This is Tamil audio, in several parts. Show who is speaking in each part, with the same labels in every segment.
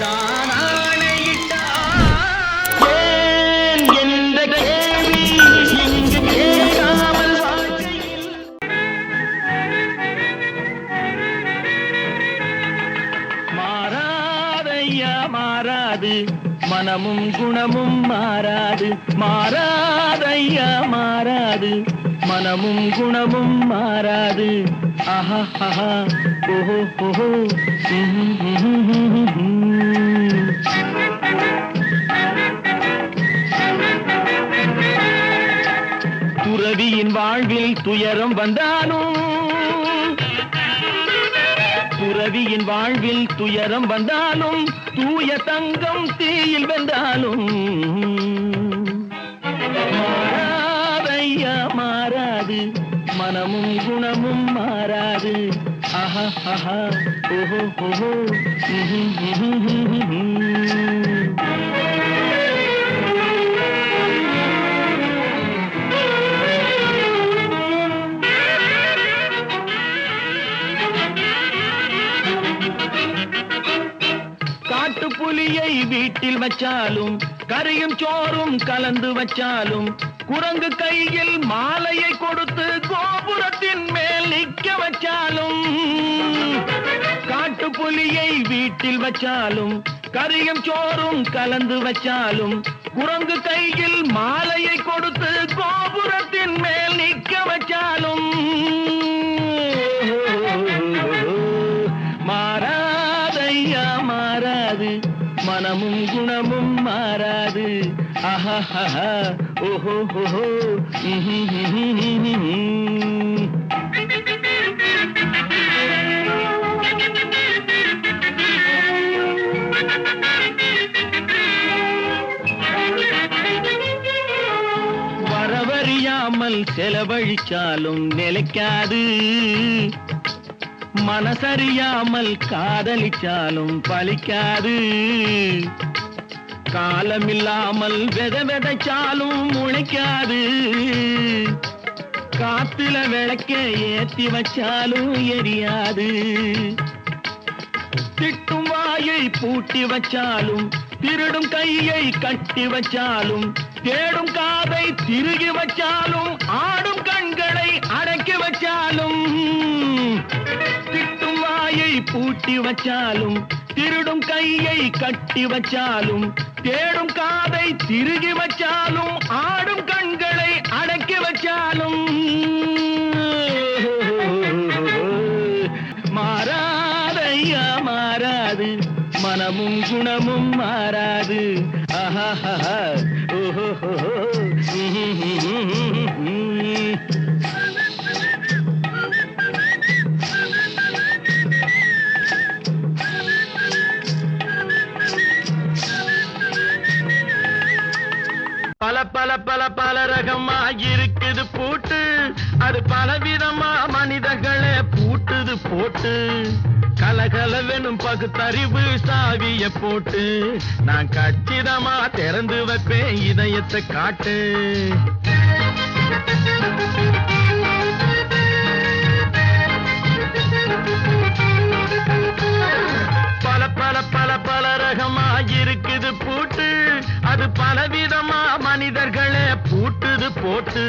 Speaker 1: நான் ஆணையிட்டால் ஏன் என்ற கேள்வி இங்கு கேட்காமல் வாழ்க்கையில் மாறாதையா மாறாது மனமும் குணமும் மாறாது மாறாதையா மாறாது மனமும் குணமும் மாறாது ஆஹா ஆஹா ஓஹோ ஓஹோ துறவியின் வாழ்வில் துயரம் வந்தாலும் துறவியின் வாழ்வில் துயரம் வந்தாலும் தூய தங்கம் தீயில் வென்றாலும் மாறாதையா மாறாது மனமும் குணமும் மாறாது ஆஹா ஆஹா ஓஹோ ஓஹோ புலியை வீட்டில் வச்சாலும் கறியும் சோறும் கலந்து வச்சாலும் குரங்கு கையில் மாலையை கொடுத்து கோபுரத்தின் மேல் நிற்க வச்சாலும் காட்டு புலியை வீட்டில் வச்சாலும் கறியும் சோறும் கலந்து வச்சாலும் குரங்கு கையில் மாலையை கொடுத்து கோபுரத்தின் மேல் நிற்க வச்சாலும் மாறாதையா மாறாது மனமும் குணமும் மாறாது ஆஹா ஆஹா ஓஹோ ஓஹோ வரவறியாமல் செலவழிச்சாலும் நிலைக்காது மனசறியாமல் காதலிச்சாலும் பலிக்காது காலமில்லாமல் விதைச்சாலும் முளைக்காது காத்துல விளக்க ஏத்தி வச்சாலும் எரியாது திட்டும் வாயை பூட்டி வச்சாலும் திருடும் கையை கட்டி வச்சாலும் தேடும் காதை திருகி வச்சாலும் ஆடும் கண்களை அடக்கி வச்சாலும் திட்டும் வாயை பூட்டி வச்சாலும் திருடும் கையை கட்டி வச்சாலும் தேடும் காதை திருகி வச்சாலும் ஆடும் கண்களை அடக்கி வச்சாலும் மாறாதையா மாறாது மனமும் குணமும் மாறாது ஆஹா ஆஹா ஓஹோ பல பல பல பல ரகமா இருக்குது பூட்டு அது பலவிதமா மனிதர்களை பூட்டுது போட்டு கலகலவெனும் பகுத்தறிவு சாவிய போட்டு நான் கச்சிதமா திறந்து வைப்பேன் இதயத்தை காட்டு பல பல பல பல ரகமா இருக்குது பூட்டு அது பலவிதமா மனிதர்களை பூட்டுது போட்டு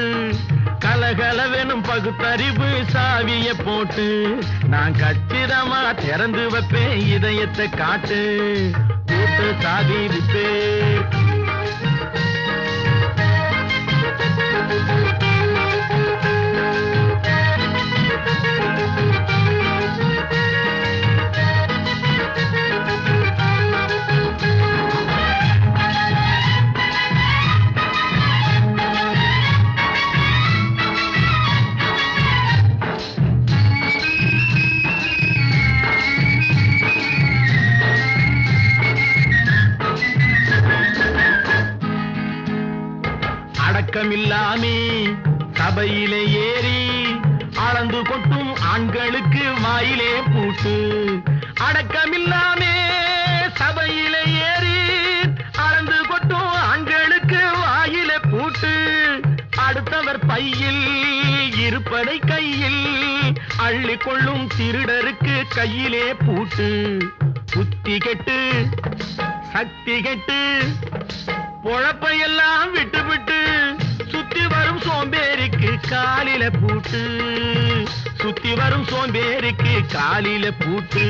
Speaker 1: கலகலவெனும் பகுத்தறிவு சாவிய போட்டு நான் கச்சிதமா திறந்து வைப்பேன் இதயத்தை காட்டு பூட்டு சாவி விட்டு அடக்கமில்லாமே சபையிலே ஏறி அளந்து கொட்டும் ஆண்களுக்கு வாயிலே பூட்டு அடக்கமில்லாமே சபையிலே ஏறி அளந்து கொட்டும் ஆண்களுக்கு வாயிலே பூட்டு அடுத்தவர் பையில் இருப்பதை கையில் அள்ளிக்கொள்ளும் திருடருக்கு கையிலே பூட்டு புத்தி கெட்டு சக்தி கெட்டு பொழப்பையெல்லாம் விட்டு விட்டு சுத்தி வரும் சோம்பேறிக்கு காலில பூட்டு, சுத்தி வரும் சோம்பேறிக்கு காலில பூட்டு.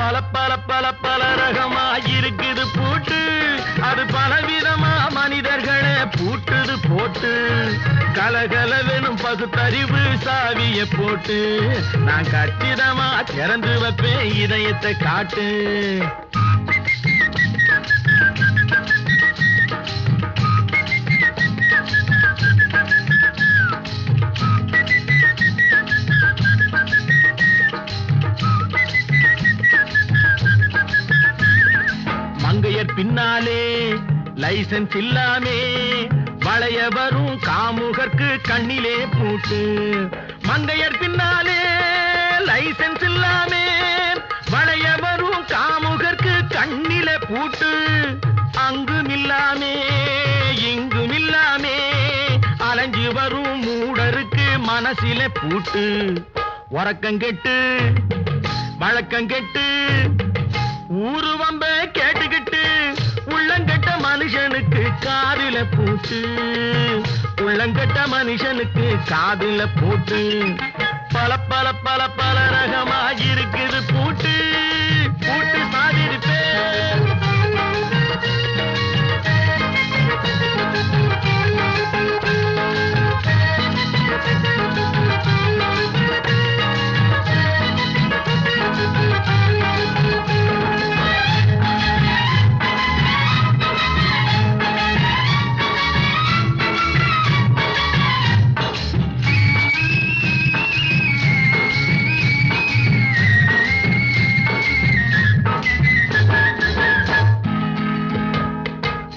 Speaker 1: பல பல பல பல ரகமா இருக்குது பூட்டு, அது பலவிதமா மனிதர்களை பூட்டுது போட்டு. கலகலவெனும் பகுத்தறிவு சாவிய போட்டு நான் கச்சிதமா திறந்து வைப்பேன் இதயத்தை காட்டு. மங்கையர் பின்னாலே லைசன்ஸ் இல்லாமே வளைய வரும் காமுகர்க்கு கண்ணிலே பூட்டு. மங்கையர் பின்னாலே லைசன்ஸ் இல்லாமே வளைய வரும் காமுகர்க்கு கண்ணிலே பூட்டு. அங்கும் இல்லாமே இங்கும் இல்லாமே அலைஞ்சு வரும் மூடருக்கு மனசிலே பூட்டு. உறக்கங்கெட்டு வழக்கங்கெட்டு ஊருவம்ப கேட்டுக்கிட்டு உள்ளங்கட்ட மனுஷனுக்கு காதில பூட்டு, உள்ளங்கட்ட மனுஷனுக்கு காதில பூட்டு. பல பல பல பல ரகமா இருக்குது பூட்டு, பூட்டு சாதிருப்பே.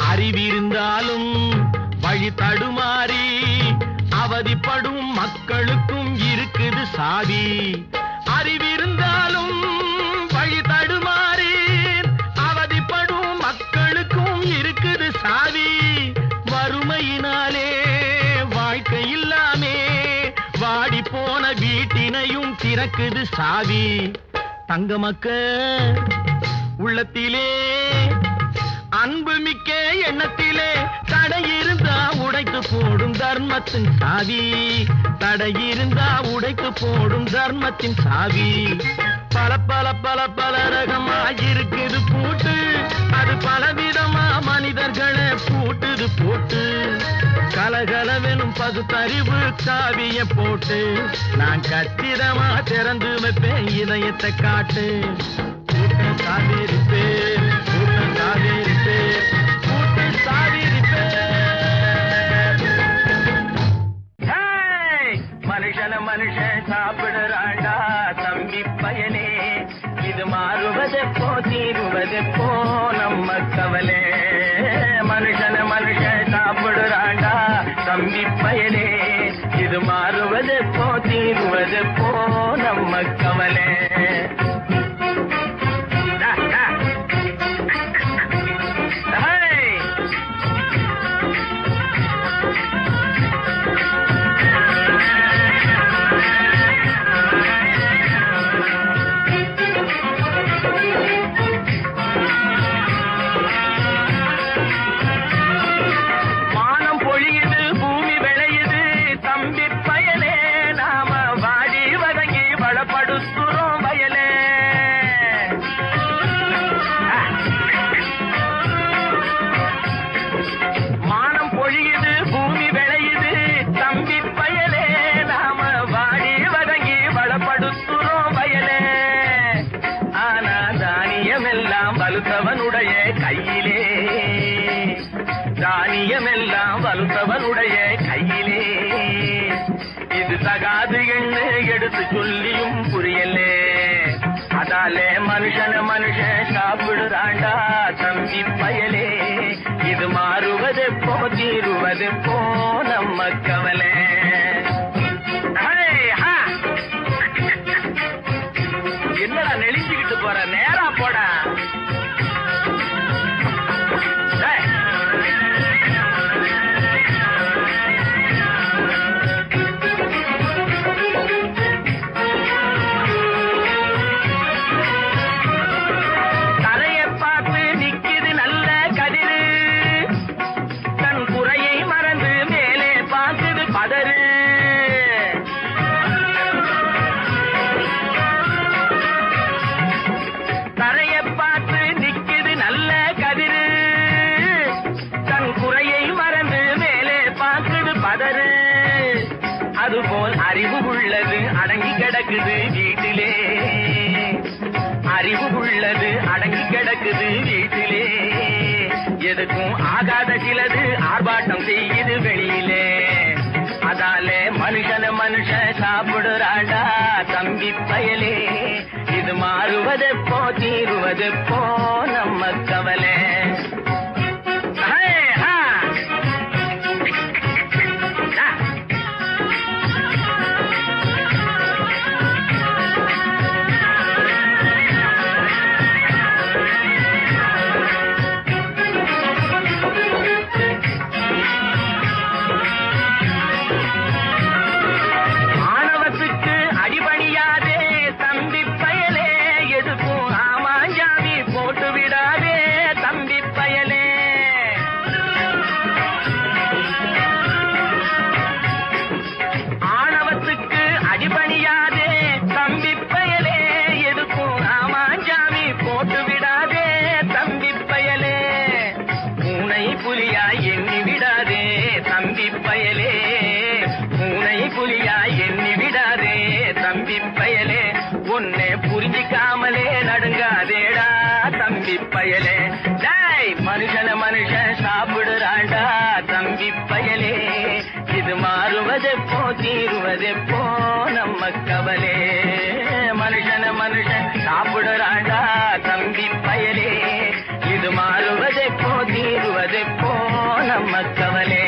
Speaker 1: அறிவிருந்தாலும் வழி தடுமாறி அவதிப்படும் மக்களுக்கும் இருக்குது சாவி. அறிவிருந்தாலும் வழி தடுமாறி அவதிப்படும் மக்களுக்கும் இருக்குது சாவி. வறுமையினாலே வாழ்க்கை இல்லாமே வாடி போன வீட்டினையும் திறக்குது சாவி. தங்க மக்க உள்ளத்திலே அன்பு மிக்க எண்ணத்திலே தடையிருந்தா உடைத்து போடும் தர்மத்தின் சாவி, தடையிருந்தா உடைத்து போடும் தர்மத்தின் சாவி. பல பல பல பல ரகமா இருக்குது பூட்டு, அது பலவிதமா மனிதர்களை பூட்டுது போட்டு. கலகலவெனும் பகுத்தறிவு சாவிய போட்டு நான் கச்சிதமா திறந்து வைப்பேன் இதயத்தை காட்டு. கூட்டம் சாதிருப்பேன், கூட்டம் சாதிருப்பேன், கூட்டம் சாதிருப்பேன். மனுஷன மனுஷன் சாப்பிடுறாண்டா தம்பி பயனே, இது மாறுவதெப்போ தீருவதெப்போ நம்ம கவலை. மனுஷன மனுஷன் சாப்பிடுறாண்டா தம்பி பயனே, இது மாறுவதெப்போ தீருவதெப்போ நம்ம கவலை. வலுத்தவனுடைய கையிலே, தானியமெல்லாம் வலுத்தவனுடைய கையிலே. இது தகாது என்று எடுத்து சொல்லியும் புரியலே. அதாலே மனுஷன மனுஷன் சாப்பிடுறாண்டா தம்பி பயலே, இது மாறுவதெப்போ தீருவதெப்போ நம்ம கவலை. என்னடா நெளிஞ்சுக்கிட்டு போற, நேரா போட. தரையை பார்த்து நிக்குது அதுபோல் அறிவு உள்ளது அடங்கி கிடக்குது வீட்டிலே. அறிவு உள்ளது அடங்கி கிடக்குது வீட்டிலே. எதுக்கும் ஆகாத சிலது ஆர்ப்பாட்டம் செய்யுது வெளியிலே. அதாலே மனுஷன் சாப்பிடுறாண்டா தம்பி பயலே. இது மாறுவதெப்போ தீருவதெப்போ நம்ம கவலை. உன்னை புரிஞ்சிக்காமலே நடுங்காதேடா தம்பி பயலே. டேய் மனுஷன் சாப்பிடுறாண்டா தம்பி பயலே. இது மாறுவதெப்போ தீருவதெப்போ நம்ம கவலே. மனுஷன் சாப்பிடுறாண்டா தம்பி பயலே. இது மாறுவதெப்போ தீருவதெப்போ நம்ம கவலே.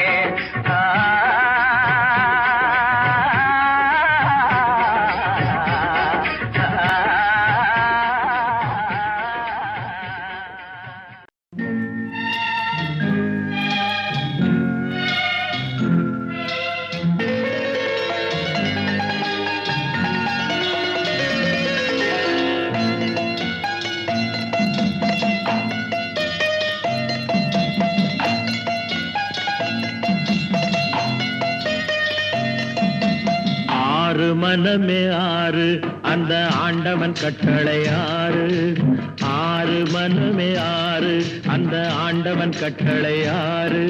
Speaker 2: மனமே ஆறு அந்த ஆண்டவன் கட்டளை ஆறு. ஆறு மனமே ஆறு அந்த ஆண்டவன் கட்டளை ஆறு.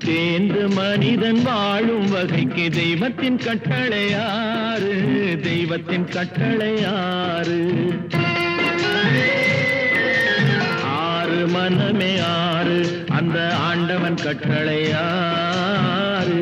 Speaker 2: தேர்ந்து மனிதன் வாழும் வகைக்கு தெய்வத்தின் கட்டளை ஆறு. தெய்வத்தின் கட்டளை ஆறு. ஆறு மனமே ஆறு அந்த ஆண்டவன் கட்டளை ஆறு.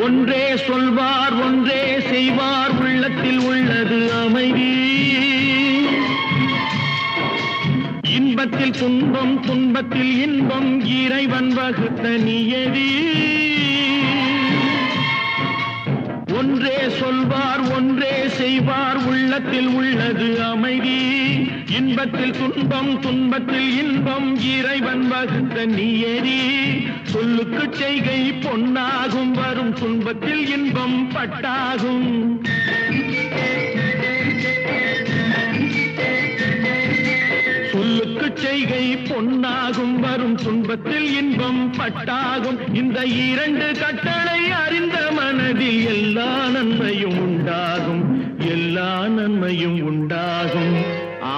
Speaker 2: ஒன்றே சொல்வார் ஒன்றே செய்வார் உள்ளத்தில் உள்ளது அமைதி. இன்பத்தில் துன்பம் துன்பத்தில் இன்பம் இறைவன் வகுத்த நியதி. ஒன்றே சொல்வார் ஒன்றே செய்வார் உள்ளத்தில் உள்ளது அமைதி. இன்பத்தில் துன்பம் துன்பத்தில் இன்பம் இறைவன் வகுத்த நியதி. சொல்லுக்கு செய்கை பொன்னாகும் வரும் துன்பத்தில் இன்பம் பட்டாகும். சொல்லுக்கு செய்கை பொன்னாகும் வரும் துன்பத்தில் இன்பம் பட்டாகும். இந்த இரண்டு கட்டளை அறிந்த மனதில் எல்லா நன்மையும் உண்டாகும். எல்லா நன்மையும் உண்டாகும்.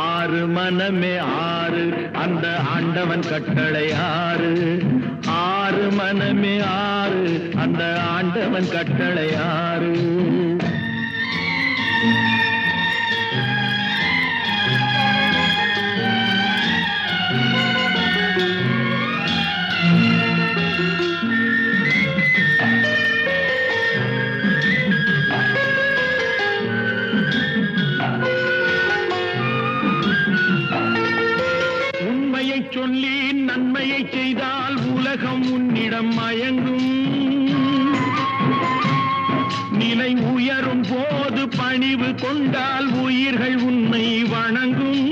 Speaker 2: ஆறு மனமே ஆறு அந்த ஆண்டவன் கட்டளை ஆறு. ஆறு மனமே ஆறு அந்த ஆண்டவன் கட்டளை ஆறு. சொல்லி நன்மையை செய்தால் உலகம் உன்னிடம் மயங்கும். நிலை உயரும் போது பணிவு கொண்டால் உயிர்கள் உன்னை வணங்கும்.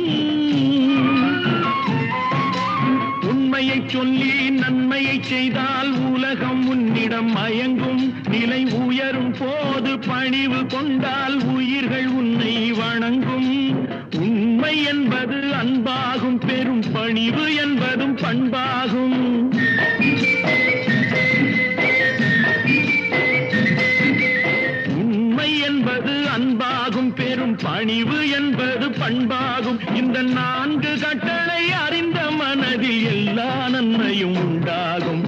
Speaker 2: உண்மையை சொல்லி நன்மையை செய்தால் உலகம் உன்னிடம் மயங்கும். நிலை உயரும் போது பணிவு கொண்டால் உயிர்கள் உன்னை வணங்கும். உண்மை உண்மை என்பது அன்பாகும், பெரும் பணிவு என்பதும் பண்பாகும். உண்மை என்பது அன்பாகும், பெரும் பணிவு என்பது பண்பாகும். இந்த 4 கட்டளை அறிந்த மனதில் எல்லா நன்மையும் உண்டாகும்,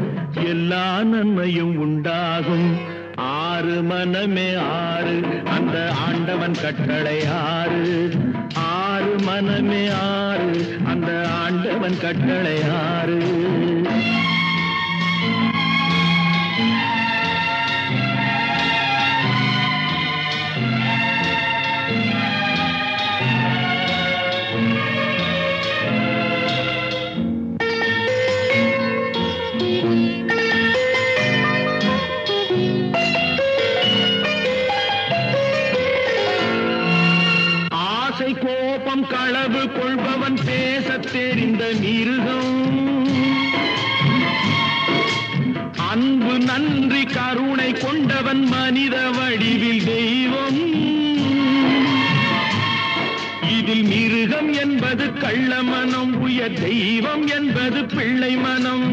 Speaker 2: எல்லா நன்மையும் உண்டாகும். 6 மனமே 6 அந்த ஆண்டவன் கட்டளை 6. 6 மனமே 6 அந்த ஆண்டவன் கட்டளை 6. கோபம் களவு கொள்பவன் பேசத் தெரிந்த மிருகம், அன்பு நன்றி கருணை கொண்டவன் மனித வடிவில் தெய்வம். இதில் மிருகம் என்பது கள்ள மனம், உயர் தெய்வம் என்பது பிள்ளை மனம்.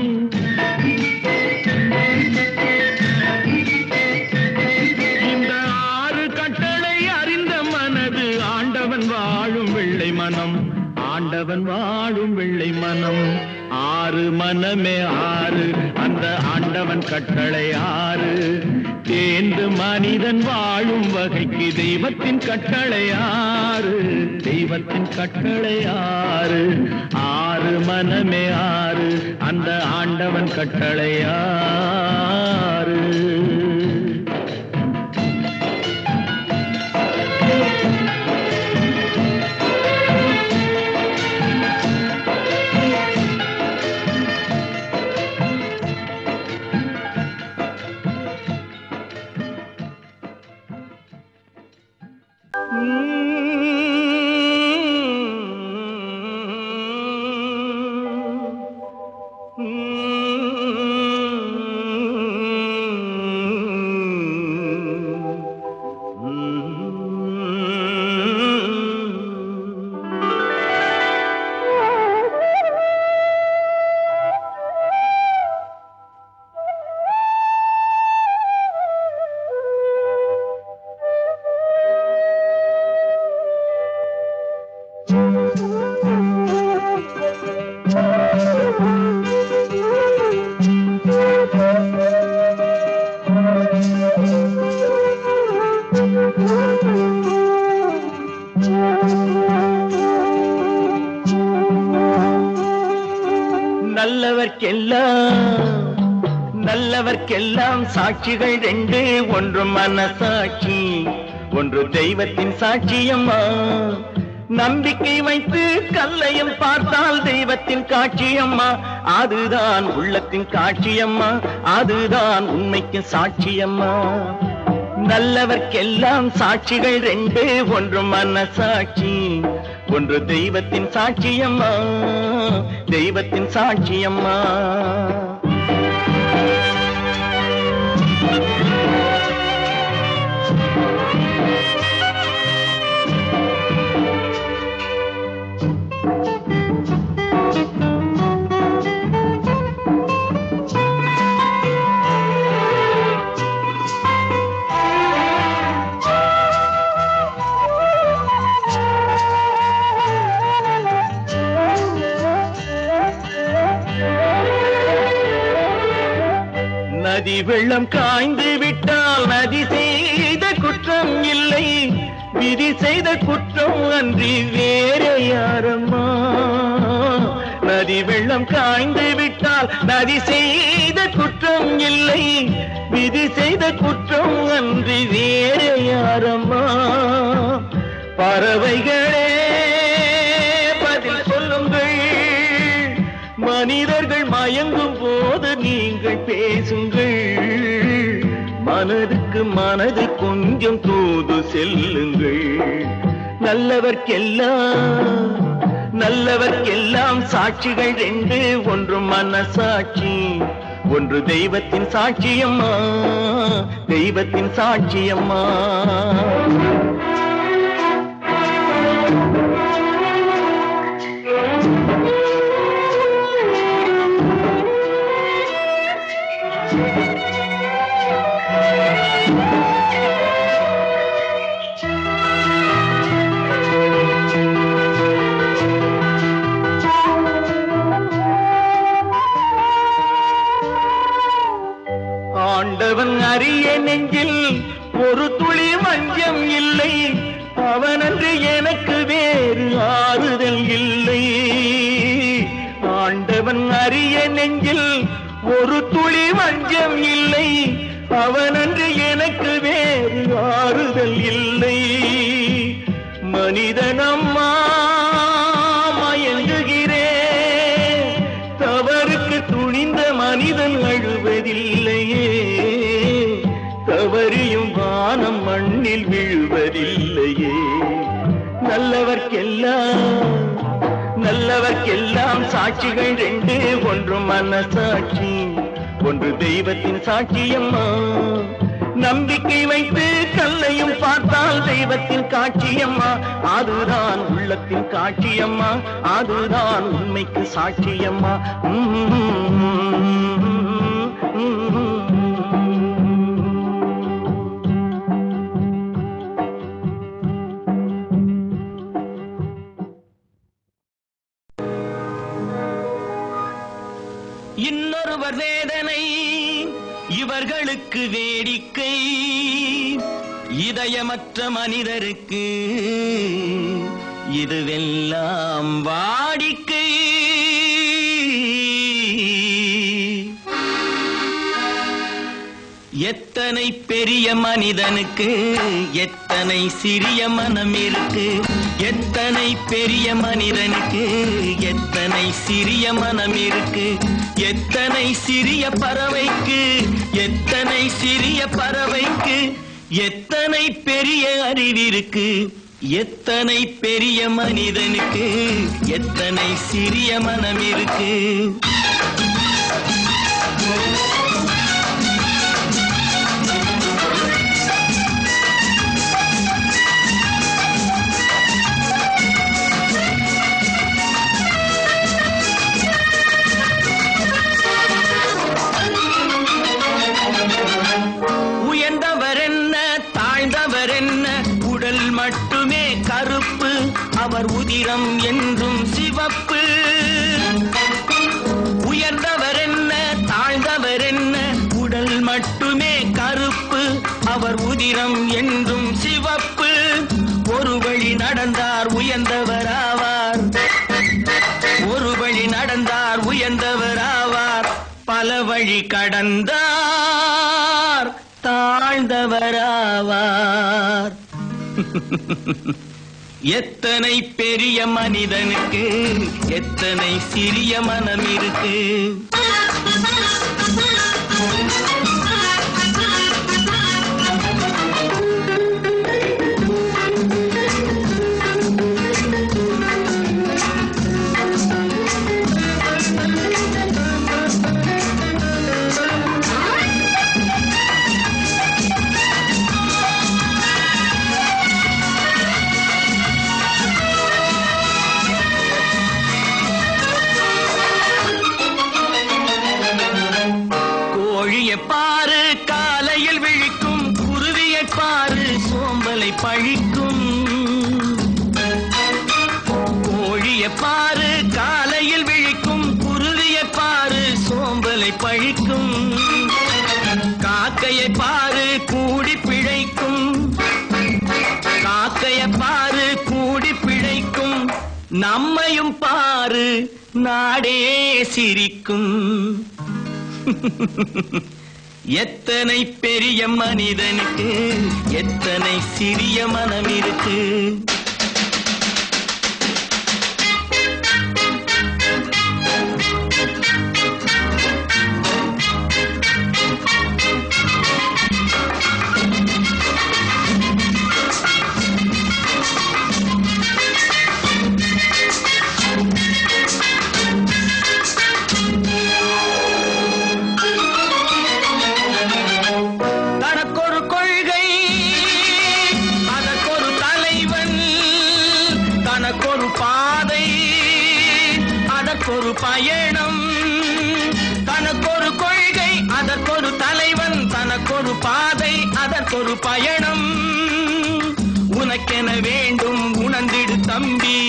Speaker 2: இந்த 6 கட்டளை அறிந்த மனது ஆண்டவன் வாழும் வெள்ளை மனம், ஆண்டவன் வாழும் வெள்ளை மனம். 6 மனமே 6 அந்த ஆண்டவன் கட்டளை 6. தேர்ந்து மனிதன் வாழும் வகைக்கு தெய்வத்தின் கட்டளை 6, தெய்வத்தின் கட்டளை 6. 6 மனமே 6 அந்த ஆண்டவன் கட்டளை 6. நல்லவர்க்கெல்லாம் சாட்சிகள் 2, ஒன்று மனசாட்சி, ஒன்று தெய்வத்தின் சாட்சியம்மா. நம்பிக்கை வைத்து கல்லையும் பார்த்தால் தெய்வத்தின் காட்சியம்மா. அதுதான் உள்ளத்தின் காட்சியம்மா, அதுதான் உண்மைக்கு சாட்சியம்மா. நல்லவர்க்கெல்லாம் சாட்சிகள் 2, ஒன்று மனசாட்சி, ஒன்று தெய்வத்தின் சாட்சியம்மா, தெய்வத்தின் சாட்சியம்மா. நதி வெள்ளம் காய்ந்து விட்டால் நதி செய்த குற்றம் இல்லை, விதி செய்த குற்றம் அன்றி வேற யாரம்மா. நதி வெள்ளம் காய்ந்து விட்டால் நதி செய்த குற்றம் இல்லை, விதி செய்த குற்றம் அன்றி வேற யாரம்மா. பறவைகளே பதில் சொல்லுங்கள், மனிதர்கள் மயங்கும் போது நீங்கள் பேசுங்கள். மனதுக்கு மனது கொஞ்சம் தூது செல்லுங்கள். நல்லவர்க்கெல்லாம் சாட்சிகள் 2, ஒன்று மனசாட்சி, ஒன்று தெய்வத்தின் சாட்சியம்மா, தெய்வத்தின் சாட்சியம்மா. ஆண்டவன் அறிய நெஞ்சில் ஒரு துளி வஞ்சம் இல்லை, அவனன்று எனக்கு வேறு ஆறுதல் இல்லை. ஆண்டவன் அறிய நெஞ்சில் ஒரு துளி வஞ்சம் இல்லை, அவனன்று எனக்கு வேறு ஆறுதல் இல்லை. மனிதனம்மா மயங்குகிறேன், தவறுக்கு துணிந்த மனிதன் அழுவதில்லையே, தவறியும் வானம் மண்ணில் விழுவதில்லையே. நல்லவர்க்கெல்லாம் சாட்சிகள் ரெண்டு, ஒன்று மனசாட்சி, ஒன்று தெய்வத்தின் சாட்சியம்மா. நம்பிக்கை வைத்து கல்லையும் பார்த்தால் தெய்வத்தின் காட்சியம்மா, அதுதான் உள்ளத்தின் காட்சியம்மா, அதுதான் உண்மைக்கு சாட்சியம்மா. இன்னொருவர் வேதனை இவர்களுக்கு வேடிக்கை, இதயமற்ற மனிதருக்கு இதுவெல்லாம் வாடிக்கை. எத்தனை பெரிய மனிதனுக்கு எத்தனை சிறிய மனம் இருக்கு, எத்தனை பெரிய மனிதனுக்கு எத்தனை சிறிய மனம் இருக்கு. எத்தனை சிறிய பறவைக்கு எத்தனை சிறிய பறவைக்கு எத்தனை பெரிய அறிவிருக்கு, எத்தனை பெரிய மனிதனுக்கு எத்தனை சிறிய மனம் இருக்கு. அவர் உதிரம் என்றும் சிவப்பு. உயர்ந்தவர் என்ன தாழ்ந்தவர் என்ன, உடல் மட்டுமே கருப்பு, அவர் உதிரம் என்றும் சிவப்பு. ஒரு வழி நடந்தார் உயர்ந்தவராவார், ஒரு வழி நடந்தார் உயர்ந்தவராவார், பல வழி கடந்தார் தாழ்ந்தவராவார். எத்தனை பெரிய மனிதனுக்கு எத்தனை சிறிய மனம் இருக்கு. பாரு காலையில் விழிக்கும் குருவியை பாரு சோம்பலை பழிக்கும். கோழியை பாரு காலையில் விழிக்கும் குருவியை பாரு சோம்பலை பழிக்கும். காக்கையை பாரு கூடி பிழைக்கும், காக்கையை பாரு கூடி பிழைக்கும். நம்மையும் பாரு நாடே சிரிக்கும். எத்தனை பெரிய மனிதனுக்கு எத்தனை சிறிய மனம் இருக்கு. தனக்கொரு கொள்கை அதற்கொரு தலைவன்,
Speaker 1: அதற்கொரு பயணம். உனக்கென வேண்டும் உணர்ந்திடு தம்பி,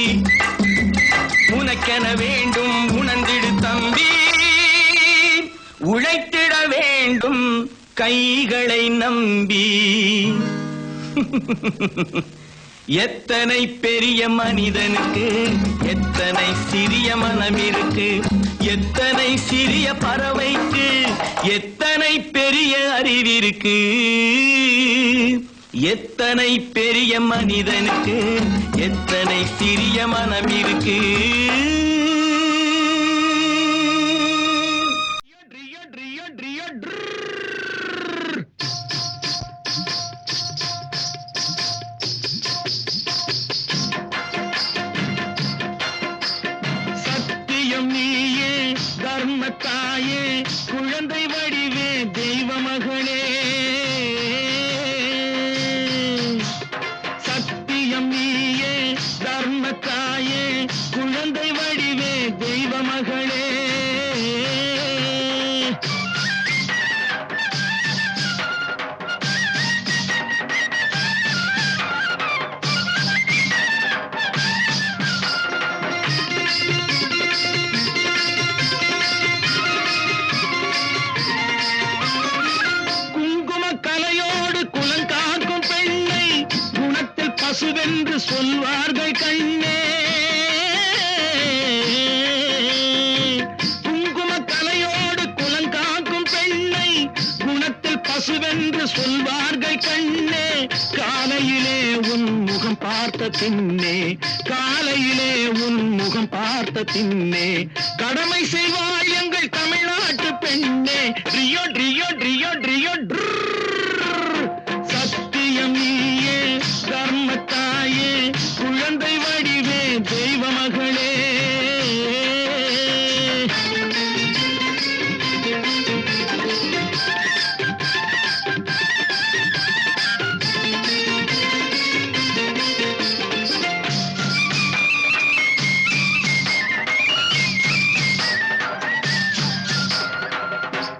Speaker 1: உனக்கென வேண்டும் உணர்ந்திடு தம்பி. உழைத்திட வேண்டும் கைகளை நம்பி. எத்தனை பெரிய மனிதனுக்கு எத்தனை சிறிய மனம் இருக்கு, எத்தனை சிறிய பறவைக்கு எத்தனை பெரிய அறிவிருக்கு. எத்தனை பெரிய மனிதனுக்கு எத்தனை சிறிய மனம் இருக்கு.
Speaker 2: சத்தியம் நீயே தர்மத்தாயே குழந்தை வடிவே தெய்வ மகளே. சத்தியம் நீயே தர்மத்தாயே குழந்தை வடிவே தெய்வ மகளே. கலையோடு குலங்காக்கும் பெண்ணை குணத்தில் பசுவென்று சொல்வார்கள் கண்ணே. குங்கும கலையோடு குலங்காக்கும் பெண்ணை குணத்தில் பசுவென்று சொல்வார்கள் கண்ணே. காலையிலே உன் முகம் பார்த்த பின்னே, காலையிலே உன் முகம் பார்த்த பின்னே கடமை செய்வாய் எங்கள் தமிழ்நாட்டு பெண்ணே. Rio Rio Rio Rio. சத்தியம் நீயே தர்மத்தாயே குழந்தை வடிவே தெய்வ மகளே.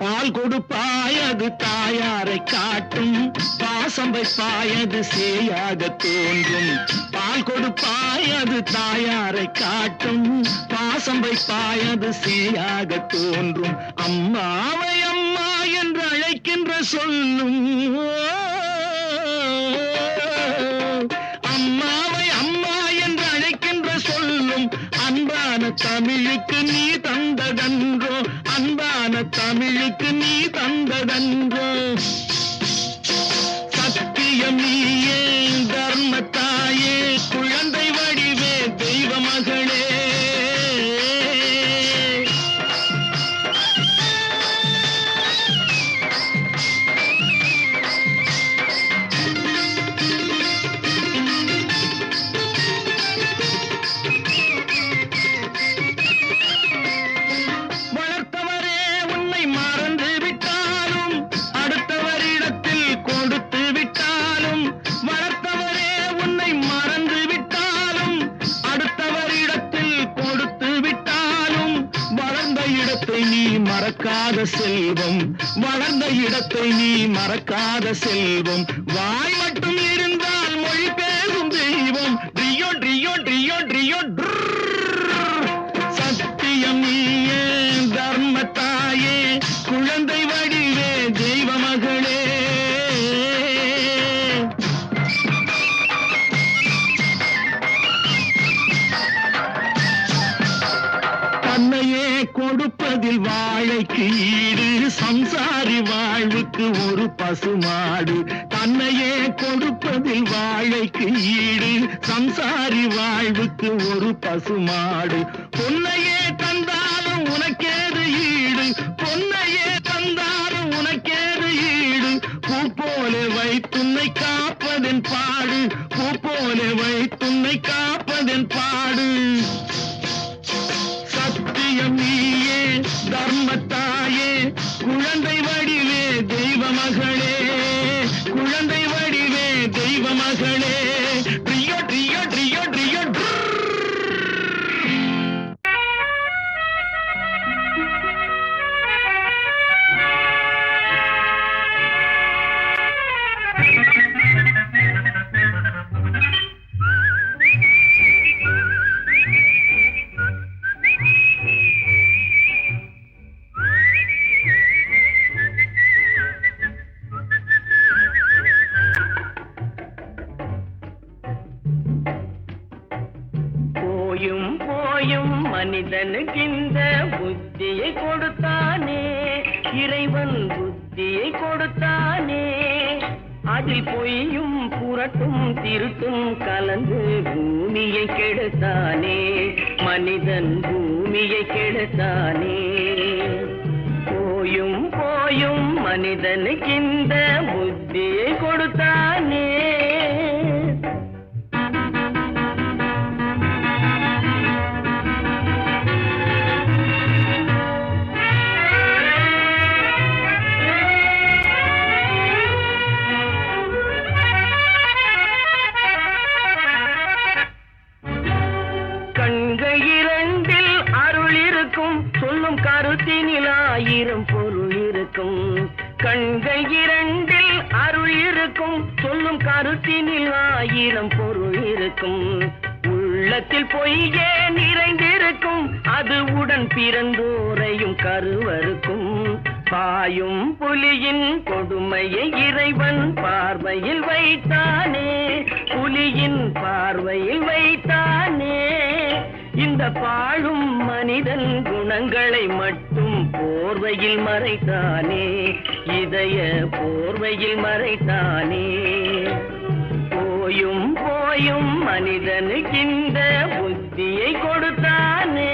Speaker 2: பால் கொடுப்பாய் அது தாயாரை காட்டும், பாசம் வைப்பாய் அது சேயாக தோன்றும். பால் கொடுப்பாய் அது தாயாரை காட்டும், பாசம் வைப்பாய் அது சேயாக தோன்றும். அம்மாவை அம்மா என்று அழைக்கின்ற சொல்லும், அம்மாவை அம்மா என்று அழைக்கின்ற சொல்லும் அன்பான தமிழுக்கு நீ தந்ததன்றோ, அன்பான தமிழுக்கு நீ தந்ததன்றோ. சத்தியம் நீயே தர்மத்தாயே குழந்தை வடிவே தெய்வ மகளே. வளர்த்தவரே உன்னை மறந்து விட்டாலும் அடுத்தவரிடத்தில் கொடுத்து விட்டாலும், வளர்த்தவரே உன்னை மறந்து விட்டாலும் அடுத்தவரிடத்தில் கொடுத்து விட்டாலும், வளர்ந்த இடத்தை நீ மறக்காத செல்வம், வளர்ந்த இடத்தை நீ மறக்காத செல்வம். வாய் மட்டும் இருந்தால் மொழி பேசும் தெய்வம். Rio Rio Rio Rio. சத்தியம் நீயே தர்மத்தாயே குழந்தை வடிவே தெய்வ மகளே. தன்னையே கொடுப்பதில் வாழைக்கு ஈடு, சம்சாரி வாழ்வுக்கு ஒரு பசுமாடு. தன்னையே கொடுப்பதில் வாழைக்கு ஈடு, சம்சாரி வாழ்வுக்கு ஒரு பசுமாடு. பொன்னையே தந்தாலும் உனக்கேது ஈடு, பொன்னையே தந்தாலும் உனக்கேது ஈடு. பூ போல வைத்துன்னை காப்பதன் பாடு, பூ போல வைத்துன்னை காப்பதன் பாடு. சத்தியம் நீயே தர்மத்தாயே குழந்தை வடிவே தெய்வ மகளே, குழந்தை வடிவே தெய்வ மகளே. Rio Rio Rio Rio.
Speaker 3: மனிதனுக்கு இந்த புத்தியை கொடுத்தானே, இறைவன் புத்தியை கொடுத்தானே. அதில் பொய்யும் புரட்டும் திருட்டும் கலந்து பூமியை கெடுத்தானே, மனிதன் பூமியை கெடுத்தானே. போயும் போயும் மனிதனுக்கு இந்த புத்தியை கொடுத்தானே. சொல்லும் கருத்தினில் ஆயிரம் பொருள் இருக்கும். கண்கள் இரண்டில் அருள் இருக்கும். சொல்லும் கருத்தினில் ஆயிரம் பொருள் இருக்கும். உள்ளத்தில் பொய்யே நிறைந்திருக்கும். அது உடன் பிறந்தோரையும் கருவருக்கும். பாயும் புலியின் கொடுமையை இறைவன் பார்வையில் வைத்தானே, புலியின் பார்வையில் வைத்தானே. இந்த பாழும் மனிதன் குணங்களை மட்டும் போர்வையில் மறைத்தானே, இதய போர்வையில் மறைத்தானே. போயும் போயும் மனிதனுக்கு இந்த புத்தியை கொடுத்தானே.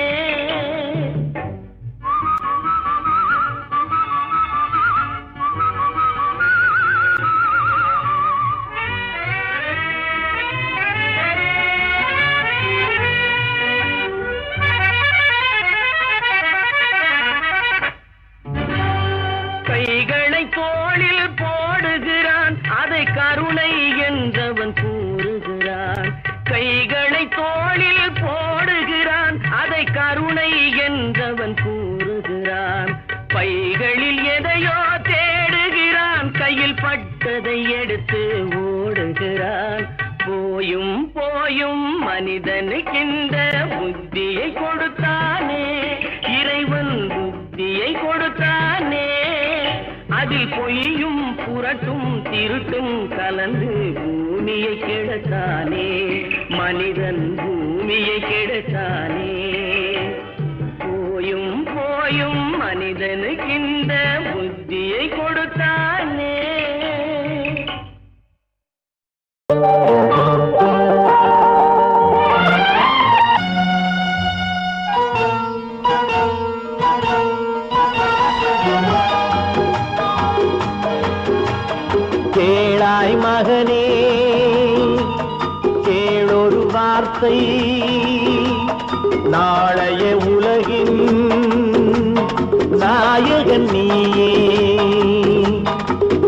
Speaker 3: கைகளை தோளில் போடுகிறான், அதை கருணை என்றவன் கூறுகிறான். கைகளை தோளில் போடுகிறான், அதை கருணை என்றவன் கூறுகிறான். பைகளில் எதையோ தேடுகிறான், கையில் பட்டதை எடுத்து ஓடுகிறான். போயும் போயும் மனிதனுக்கு இந்த புத்தியை கொடுத்தானே, இறைவன் புத்தியை கொடுத்தானே. அதில் பொய்யும் புரட்டும் திருட்டும் கலந்து பூமியை கெடுத்தானே, மனிதன் பூமியை கெடுத்தானே. போயும் போயும் மனிதனுக்கு இந்த புத்தியை கொடுத்தானே.
Speaker 4: கேளாய் மகனே, கேளொரு வார்த்தை, நாளைய உலகின் நாயகன் நீயே.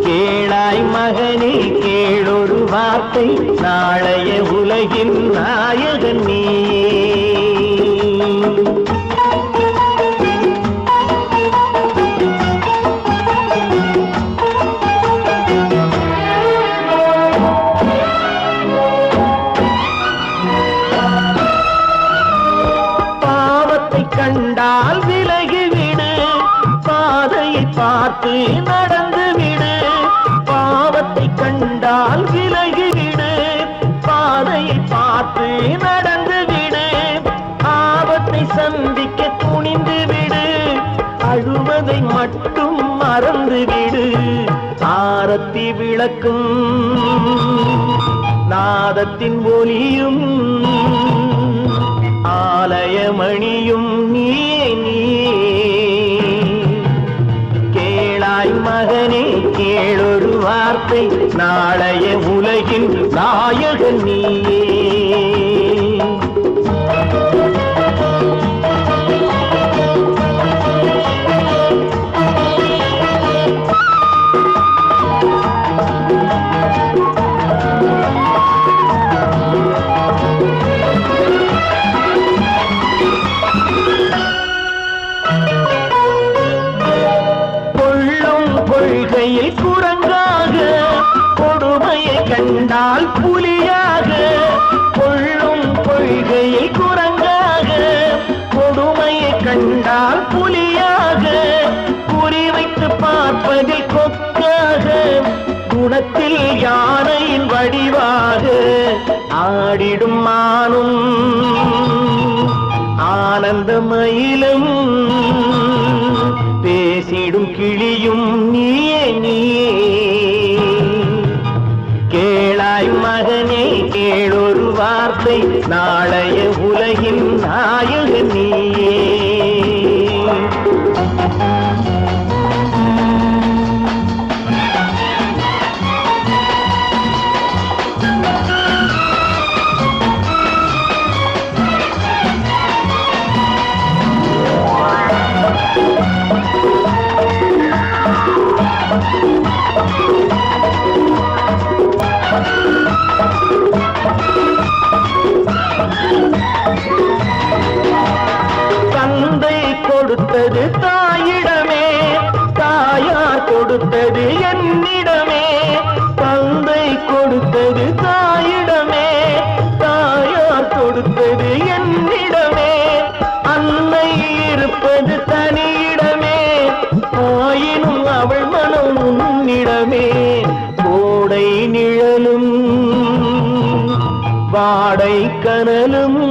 Speaker 4: கேளாய் மகனே, கேளொரு வார்த்தை, நாளைய உலகின் நாயகன் நீயே. கண்டால் விலகிவிடு, பாதையை பார்த்து நடந்து விடு. பாவத்தை கண்டால் விலகிவிடு, பாதையை பார்த்து நடந்து விடு. ஆபத்தை சந்திக்க துணிந்து விடு, அழுவதை மட்டும் மறந்து விடு. ஆரத்தி விளக்கும் நாதத்தின் ஒலியும் ஆலயமணியும் நீயே நீயே. கேளாய் மகனே, கேளொரு வார்த்தை, நாளைய உலகின் நாயகன் நீயே. கொள்ளும் கொள்கையில் குரங்காக, கொடு கண்டால் புலியாக, கொள்ளும் கொள்கையை குரங்காக, கொடுமையை கண்டால் புலியாக, குறிவைத்து பார்ப்பதில் கொக்காக, குணத்தில் யானையின் வடிவாக, ஆடிடும் மானும் ஆனந்த மயிலும், பேசிடும் கிளியும் நீயே நீயே. கேளாய் மகனே கேளொரு வார்த்தை, நாளைய உலகின் நாயகன் நீயே. தந்தை கொடுத்தது தாயிடமே, தாயார் கொடுத்தது என்னிடமே. தந்தை கொடுத்தது தாயிடமே, தாயார் கொடுத்தது என்னிடமே. அன்னை இருப்பது தனியிடமே, ஆயினும் அவள் மனம் உன்னிடமே. கோடை நிழலும் வாடை கனலும்